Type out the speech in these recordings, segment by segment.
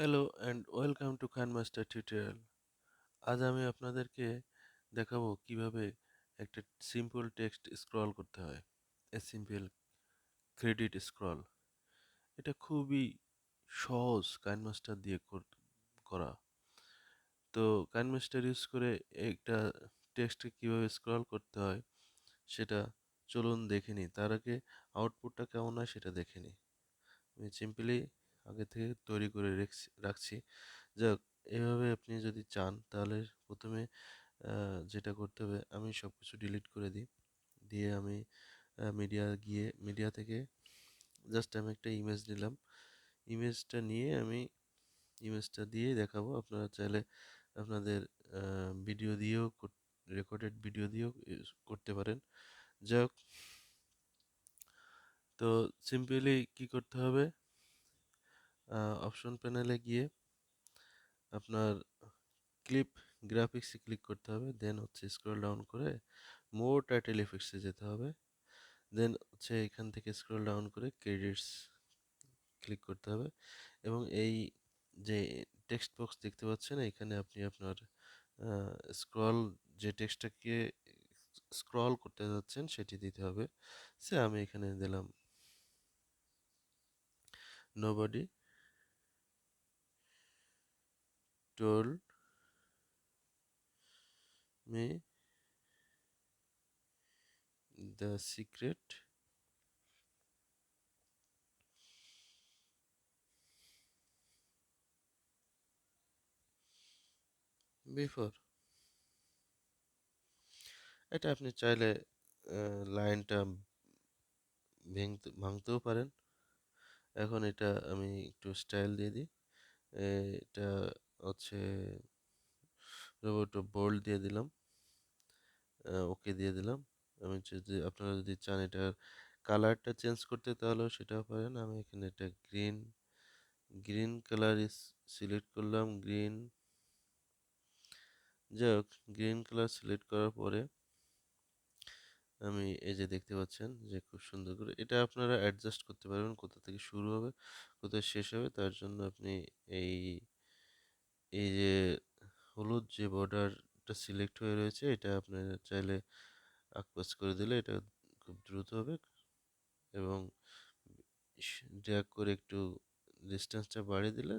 Hello and welcome to KineMaster tutorial. আজ আমি আপনাদেরকে দেখাবো কিভাবে একটা সিম্পল টেক্সট স্ক্রল করতে হয়। A simple credit scroll. এটা খুবই সহজ KineMaster দিয়ে করা। তো KineMaster ইউজ করে একটা টেক্সটকে কিভাবে স্ক্রল করতে হয় সেটা চলুন দেখে নিই। তার আগে আউটপুটটা কেমন হয় সেটা দেখে নিই। আমি সিম্পলি আগে থেকে তৈরি করে রাখছি। যাক, এভাবে আপনি যদি চান তাহলে প্রথমে যেটা করতে হবে, আমি সব কিছু ডিলিট করে দিই। দিয়ে আমি মিডিয়া থেকে জাস্ট আমি একটা ইমেজ নিলাম। ইমেজটা নিয়ে আমি ইমেজটা দিয়ে দেখাবো। আপনারা চাইলে আপনাদের ভিডিও দিয়েও রেকর্ডেড ভিডিও দিয়েও করতে পারেন। যাক, তো সিম্পলি কি করতে হবে, অপশন প্যানেলে গিয়ে আপনার ক্লিপ গ্রাফিক্সে ক্লিক করতে হবে। দেন হচ্ছে স্ক্রল ডাউন করে মোর টাইটেল এফেক্টসে যেতে হবে। দেন হচ্ছে এখান থেকে স্ক্রল ডাউন করে ক্রেডিটস ক্লিক করতে হবে এবং এই যে টেক্সট বক্স দেখতে পাচ্ছেন এখানে আপনি আপনার যে টেক্সটটাকে স্ক্রল করতে যাচ্ছেন সেটি দিতে হবে। সে আমি এখানে দিলাম nobody told me the secret before. এটা আপনি চাইলে লাইনটা ভাঙতেও পারেন। এখন এটা আমি একটু স্টাইল দিয়ে দিই। এটা হচ্ছে একটু বোল্ড দিয়ে দিলাম, ওকে দিয়ে দিলাম। আমি যদি আপনারা যদি চান এটার কালারটা চেঞ্জ করতে তাহলেও সেটাও পারেন। আমি এখানে এটা গ্রিন কালার সিলেক্ট করলাম, গ্রিন। যাই হোক, গ্রিন কালার সিলেক্ট করার পরে আমি এই যে দেখতে পাচ্ছেন যে খুব সুন্দর করে এটা আপনারা অ্যাডজাস্ট করতে পারবেন, কোথা থেকে শুরু হবে কোথায় শেষ হবে। তার জন্য আপনি এই এই যে হলুদ যে বর্ডারটা সিলেক্ট হয়ে রয়েছে এটা আপনারা চাইলে আকপাস করে দিলে এটা খুব দ্রুত হবে এবং ড্র্যাগ করে একটু ডিস্টেন্সটা বাড়িয়ে দিলে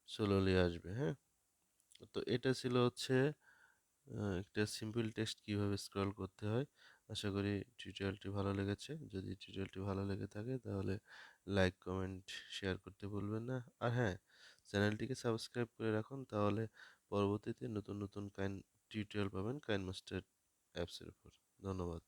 স্লোলি আসবে। হ্যাঁ, তো এটা ছিল হচ্ছে একটা সিম্পল টেক্সট কিভাবে স্ক্রল করতে হয়। আশা করি টিউটোরিয়ালটি ভালো লেগেছে। যদি টিউটোরিয়ালটি ভালো লেগে থাকে তাহলে লাইক কমেন্ট শেয়ার করতে ভুলবেন না। আর হ্যাঁ, চ্যানেলটিকে সাবস্ক্রাইব করে রাখুন, তাহলে পরবর্তীতে নতুন নতুন টিউটোরিয়াল পাবেন কাইনমাস্টার অ্যাপসের উপর। ধন্যবাদ।